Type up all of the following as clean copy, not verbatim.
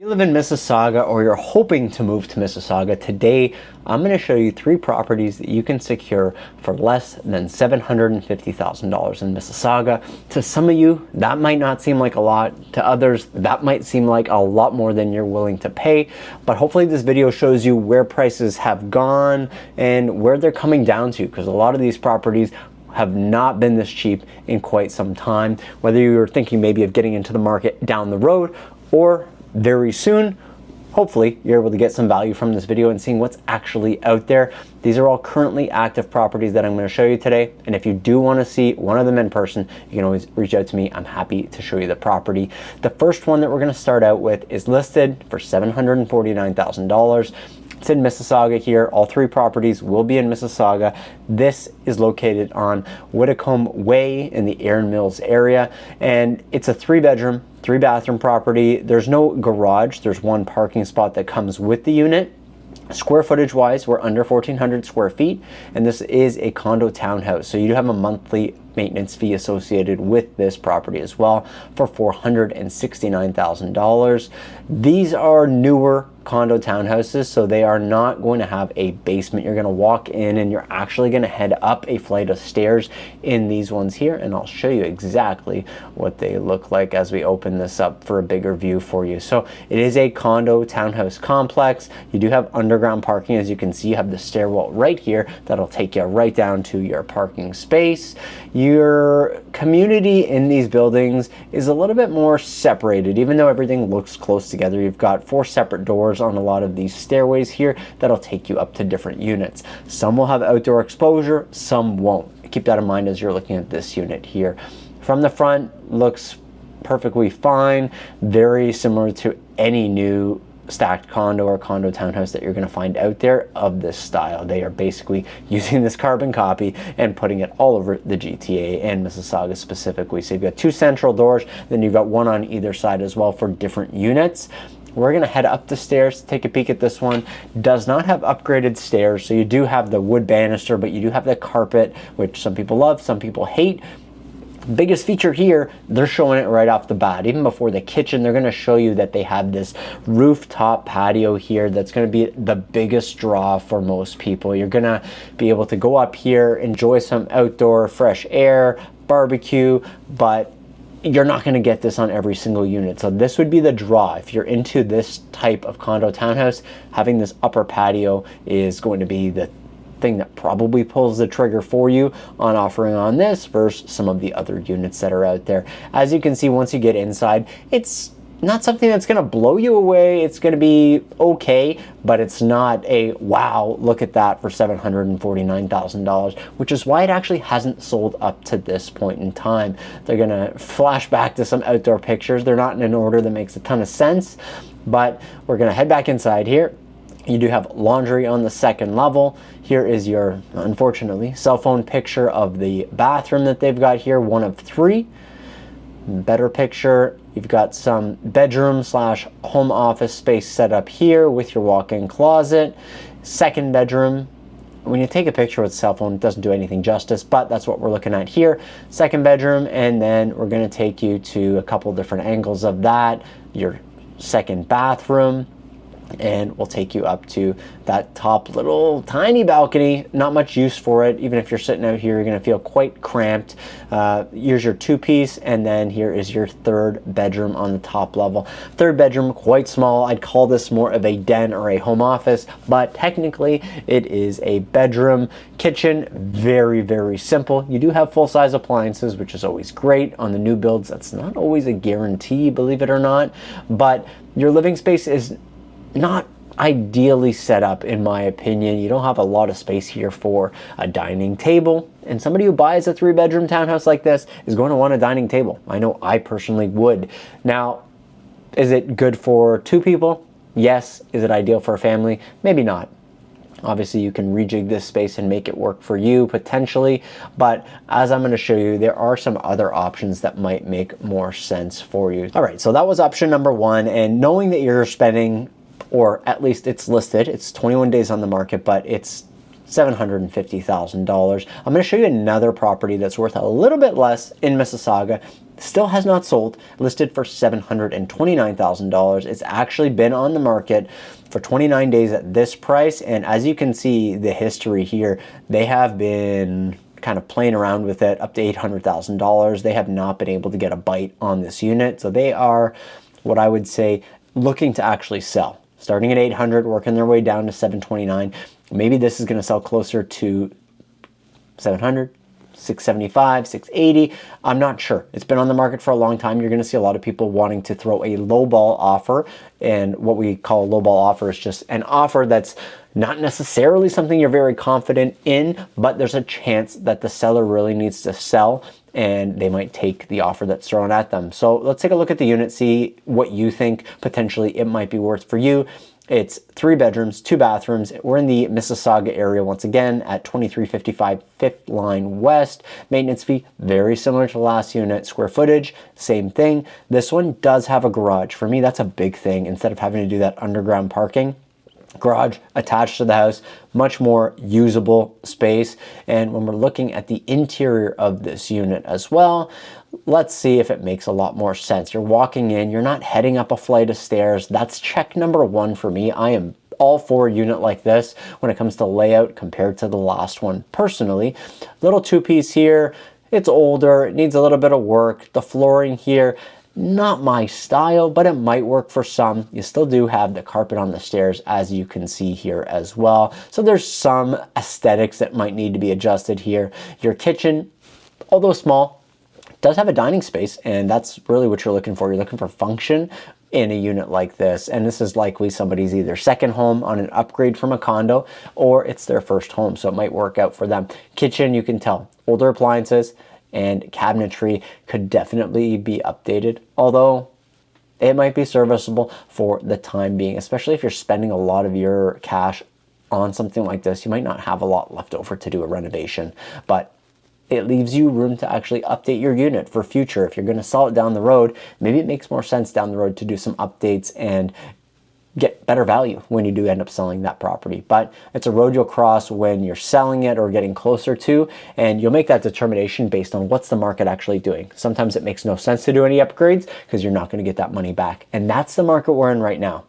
you live in Mississauga or you're hoping to move to Mississauga, today I'm going to show you 3 properties that you can secure for less than $750,000 in Mississauga. To some of you, that might not seem like a lot. To others, that might seem like a lot more than you're willing to pay. But hopefully this video shows you where prices have gone and where they're coming down to, because a lot of these properties have not been this cheap in quite some time. Whether you're thinking maybe of getting into the market down the road or very soon, hopefully you're able to get some value from this video and seeing what's actually out there. These are all currently active properties that I'm going to show you today, and if you do want to see one of them in person, you can always reach out to me. I'm happy to show you the property. The first one that we're going to start out with is listed for $749,000. It's in Mississauga here. All 3 properties will be in Mississauga. This is located on Whitcomb Way in the Erin Mills area, and it's a 3-bedroom, 3-bathroom property. There's no garage. There's 1 parking spot that comes with the unit. Square footage wise, we're under 1,400 square feet, and this is a condo townhouse. So you do have a monthly maintenance fee associated with this property as well for $469,000. These are newer condo townhouses, so they are not going to have a basement. You're going to walk in and you're actually going to head up a flight of stairs in these ones here, and I'll show you exactly what they look like as we open this up for a bigger view for you. So it is a condo townhouse complex. You do have underground parking. As you can see, you have the stairwell right here that'll take you right down to your parking space. Your community in these buildings is a little bit more separated. Even though everything looks close together, you've got 4 separate doors on a lot of these stairways here that'll take you up to different units. Some will have outdoor exposure, some won't. Keep that in mind as you're looking at this unit here. From the front, looks perfectly fine, very similar to any new stacked condo or condo townhouse that you're going to find out there of this style. They are basically using this carbon copy and putting it all over the GTA and Mississauga specifically. So you've got 2 central doors, then you've got 1 on either side as well for different units. We're going to head up the stairs to take a peek at this one. Does not have upgraded stairs, so you do have the wood banister, but you do have the carpet, which some people love, some people hate. Biggest feature here, they're showing it right off the bat. Even before the kitchen, they're going to show you that they have this rooftop patio here that's going to be the biggest draw for most people. You're going to be able to go up here, enjoy some outdoor fresh air, barbecue, but you're not going to get this on every single unit. So this would be the draw. If you're into this type of condo townhouse, having this upper patio is going to be the thing that probably pulls the trigger for you on offering on this versus some of the other units that are out there. As you can see, once you get inside, it's not something that's going to blow you away. It's going to be okay, but it's not a wow, look at that for $749,000, which is why it actually hasn't sold up to this point in time. They're going to flash back to some outdoor pictures. They're not in an order that makes a ton of sense, but we're going to head back inside here. You do have laundry on the 2nd level. Here is your, unfortunately, cell phone picture of the bathroom that they've got here, 1 of 3. Better picture, you've got some bedroom / home office space set up here with your walk-in closet. 2nd bedroom, when you take a picture with a cell phone, it doesn't do anything justice, but that's what we're looking at here. 2nd bedroom, and then we're going to take you to a couple different angles of that. Your 2nd bathroom, and we'll take you up to that top little tiny balcony. Not much use for it. Even if you're sitting out here, you're going to feel quite cramped. Here's your 2-piece, and then here is your 3rd bedroom on the top level. 3rd bedroom, quite small. I'd call this more of a den or a home office, but technically it is a bedroom. Kitchen, very, very simple. You do have full-size appliances, which is always great. On the new builds, that's not always a guarantee, believe it or not, but your living space is not ideally set up, in my opinion. You don't have a lot of space here for a dining table, and somebody who buys a 3-bedroom townhouse like this is going to want a dining table. I know I personally would. Now, is it good for 2 people? Yes. Is it ideal for a family? Maybe not. Obviously, you can rejig this space and make it work for you potentially, but as I'm going to show you, there are some other options that might make more sense for you. All right, so that was option number 1, and knowing that you're spending, or at least it's listed, it's 21 days on the market, but it's $750,000. I'm going to show you another property that's worth a little bit less in Mississauga. Still has not sold, listed for $729,000. It's actually been on the market for 29 days at this price, and as you can see the history here, they have been kind of playing around with it up to $800,000. They have not been able to get a bite on this unit, so they are, what I would say, looking to actually sell. Starting at 800, working their way down to 729. Maybe this is going to sell closer to 700. 675, 680. I'm not sure. It's been on the market for a long time. You're going to see a lot of people wanting to throw a lowball offer, and what we call a lowball offer is just an offer that's not necessarily something you're very confident in, but there's a chance that the seller really needs to sell and they might take the offer that's thrown at them. So let's take a look at the unit, see what you think potentially it might be worth for you. It's 3 bedrooms, 2 bathrooms. We're in the Mississauga area once again at 2355 5th Line West. Maintenance fee, very similar to the last unit. Square footage, same thing. This one does have a garage. For me, that's a big thing. Instead of having to do that underground parking, garage attached to the house, much more usable space. And when we're looking at the interior of this unit as well, let's see if it makes a lot more sense. You're walking in, you're not heading up a flight of stairs. That's check number 1 for me. I am all for a unit like this when it comes to layout compared to the last one personally. Little 2-piece here, it's older, it needs a little bit of work. The flooring here, not my style, but it might work for some. You still do have the carpet on the stairs, as you can see here as well. So there's some aesthetics that might need to be adjusted here. Your kitchen, although small, does have a dining space, and that's really what you're looking for. You're looking for function in a unit like this, and this is likely somebody's either second home on an upgrade from a condo, or it's their first home, so it might work out for them. Kitchen, you can tell, older appliances, and cabinetry could definitely be updated, although it might be serviceable for the time being, especially if you're spending a lot of your cash on something like this. You might not have a lot left over to do a renovation, but it leaves you room to actually update your unit for future. If you're going to sell it down the road, maybe it makes more sense down the road to do some updates and get better value when you do end up selling that property. But it's a road you'll cross when you're selling it or getting closer to, and you'll make that determination based on what's the market actually doing. Sometimes it makes no sense to do any upgrades because you're not going to get that money back. And that's the market we're in right now.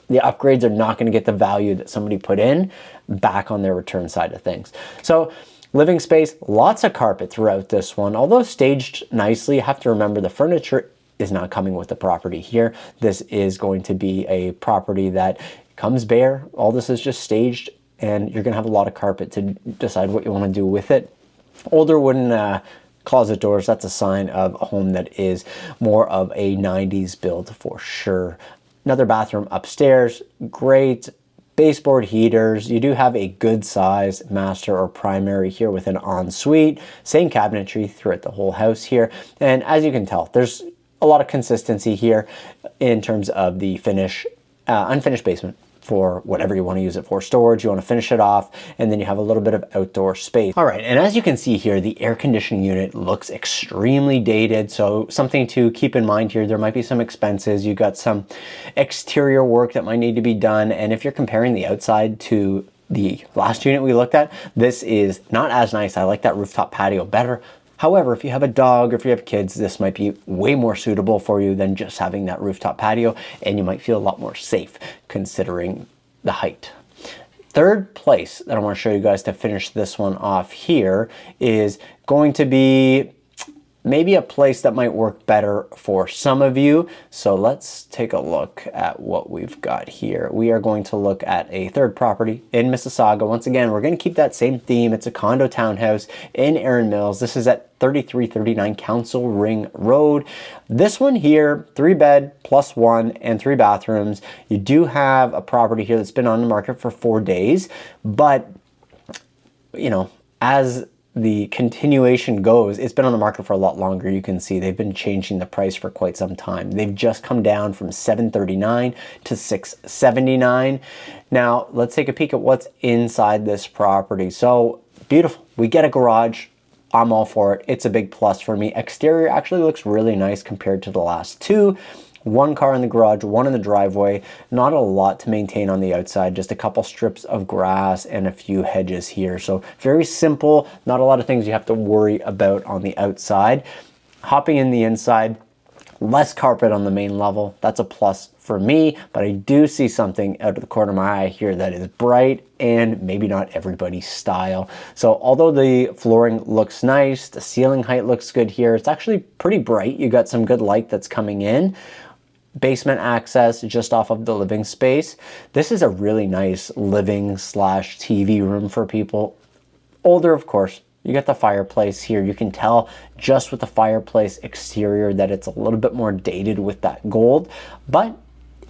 The upgrades are not going to get the value that somebody put in back on their return side of things. So living space, lots of carpet throughout this one. Although staged nicely, you have to remember the furniture is not coming with the property here. This is going to be a property that comes bare. All this is just staged, and you're going to have a lot of carpet to decide what you want to do with it. Older wooden closet doors, that's a sign of a home that is more of a 90s build for sure. Another bathroom upstairs, great. Baseboard heaters. You do have a good size master or primary here with an ensuite. Same cabinetry throughout the whole house here. And as you can tell, there's a lot of consistency here in terms of the finish, unfinished basement for whatever you want to use it for. Storage, you want to finish it off, and then you have a little bit of outdoor space. All right, and as you can see here, the air conditioning unit looks extremely dated, so something to keep in mind here, there might be some expenses. You got some exterior work that might need to be done, and if you're comparing the outside to the last unit we looked at, this is not as nice. I like that rooftop patio better. However, if you have a dog or if you have kids, this might be way more suitable for you than just having that rooftop patio, and you might feel a lot more safe considering the height. Third place that I want to show you guys to finish this one off here is going to be maybe a place that might work better for some of you. So let's take a look at what we've got here. We are going to look at a third property in Mississauga. Once again, we're going to keep that same theme. It's a condo townhouse in Erin Mills. This is at 3339 Council Ring Road. This one here, 3-bed plus 1 and 3 bathrooms. You do have a property here that's been on the market for 4 days, but you know, as the continuation goes, it's been on the market for a lot longer. You can see they've been changing the price for quite some time. They've just come down from $739 to $679. Now let's take a peek at what's inside this property. So beautiful. We get a garage. I'm all for it. It's a big plus for me. Exterior actually looks really nice compared to the last two. 1 car in the garage, 1 in the driveway. Not a lot to maintain on the outside, just a couple strips of grass and a few hedges here. So very simple, not a lot of things you have to worry about on the outside. Hopping in the inside, less carpet on the main level. That's a plus for me, but I do see something out of the corner of my eye here that is bright and maybe not everybody's style. So although the flooring looks nice, the ceiling height looks good here, it's actually pretty bright. You got some good light that's coming in. Basement access just off of the living space. This is a really nice living slash TV room for people. Older, of course. You got the fireplace here. You can tell just with the fireplace exterior that it's a little bit more dated with that gold, but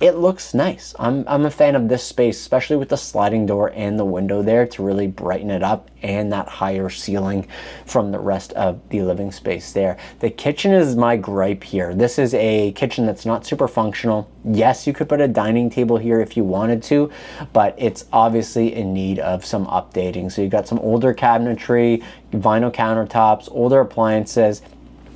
it looks nice. I'm a fan of this space, especially with the sliding door and the window there to really brighten it up, and that higher ceiling from the rest of the living space there. The kitchen is my gripe here. This is a kitchen that's not super functional. Yes, you could put a dining table here if you wanted to, but it's obviously in need of some updating. So you got some older cabinetry, vinyl countertops, older appliances.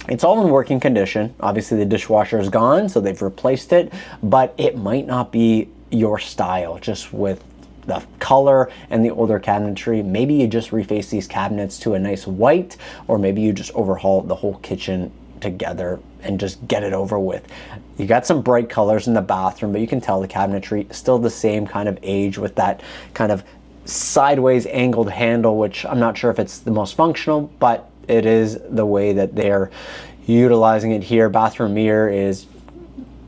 It's all in working condition. Obviously the dishwasher is gone, so they've replaced it, but it might not be your style just with the color and the older cabinetry. Maybe you just reface these cabinets to a nice white, or maybe you just overhaul the whole kitchen together and just get it over with. You got some bright colors in the bathroom, but you can tell the cabinetry is still the same kind of age with that kind of sideways angled handle, which I'm not sure if it's the most functional, but it is the way that they're utilizing it here. Bathroom mirror is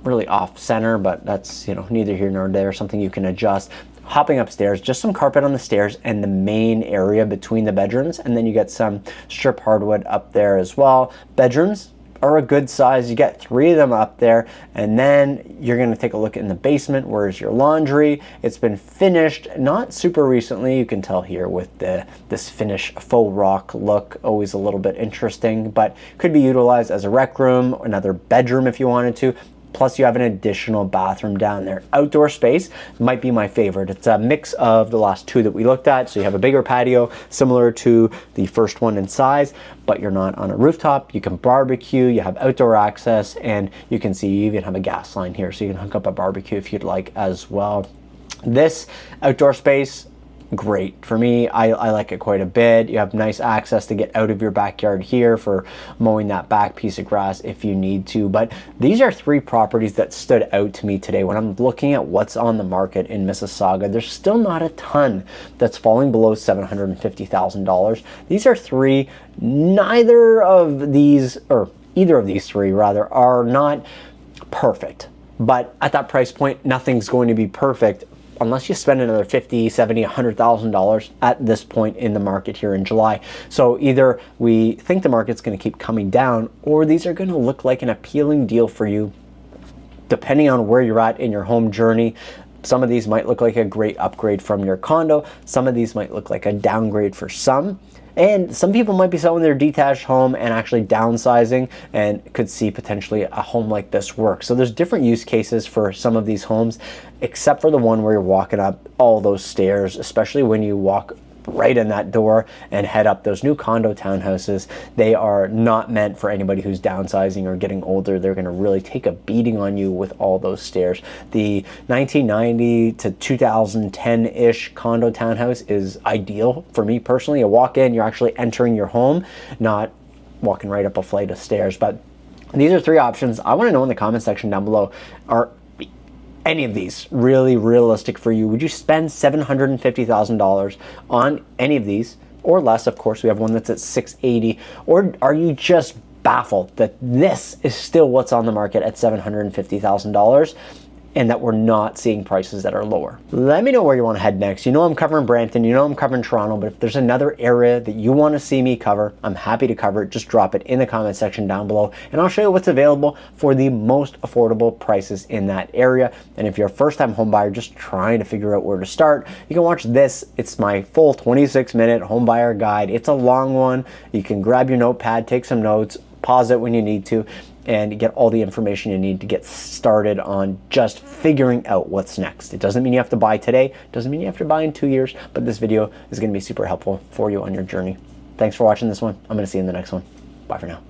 really off center, but that's, you know, neither here nor there, something you can adjust. Hopping upstairs, just some carpet on the stairs and the main area between the bedrooms, and then you get some strip hardwood up there as well. Bedrooms are a good size. You get 3 of them up there, and then you're going to take a look in the basement. Where's your laundry? It's been finished not super recently. You can tell here with this finish faux rock look, always a little bit interesting, but could be utilized as a rec room, another bedroom if you wanted to. Plus you have an additional bathroom down there. Outdoor space might be my favorite. It's a mix of the last 2 that we looked at. So you have a bigger patio similar to the first one in size, but you're not on a rooftop. You can barbecue, you have outdoor access, and you can see you even have a gas line here, so you can hook up a barbecue if you'd like as well. This outdoor space, great. For me, I like it quite a bit. You have nice access to get out of your backyard here for mowing that back piece of grass if you need to. But these are 3 properties that stood out to me today. When I'm looking at what's on the market in Mississauga, there's still not a ton that's falling below $750,000. These are 3. Neither of these, or either of these 3 rather, are not perfect. But at that price point, nothing's going to be perfect unless you spend another $50,000, $70,000, $100,000 at this point in the market here in July. So either we think the market's going to keep coming down, or these are going to look like an appealing deal for you depending on where you're at in your home journey. Some of these might look like a great upgrade from your condo. Some of these might look like a downgrade for some. And some people might be selling their detached home and actually downsizing and could see potentially a home like this work. So there's different use cases for some of these homes, except for the one where you're walking up all those stairs, especially when you walk right in that door and head up those new condo townhouses. They are not meant for anybody who's downsizing or getting older. They're going to really take a beating on you with all those stairs. The 1990 to 2010-ish condo townhouse is ideal for me personally. You walk in, you're actually entering your home, not walking right up a flight of stairs. But these are 3 options. I want to know in the comment section down below, are any of these really realistic for you? Would you spend $750,000 on any of these, or less? Of course, we have one that's at $680,000. Or are you just baffled that this is still what's on the market at $750,000 and that we're not seeing prices that are lower? Let me know where you want to head next. You know I'm covering Brampton, you know I'm covering Toronto, but if there's another area that you want to see me cover, I'm happy to cover it. Just drop it in the comment section down below and I'll show you what's available for the most affordable prices in that area. And if you're a first-time home buyer just trying to figure out where to start, you can watch this. It's my full 26-minute home buyer guide. It's a long one. You can grab your notepad, take some notes, pause it when you need to, and get all the information you need to get started on just figuring out what's next. It doesn't mean you have to buy today, doesn't mean you have to buy in 2 years, but this video is going to be super helpful for you on your journey. Thanks for watching this one. I'm going to see you in the next one. Bye for now.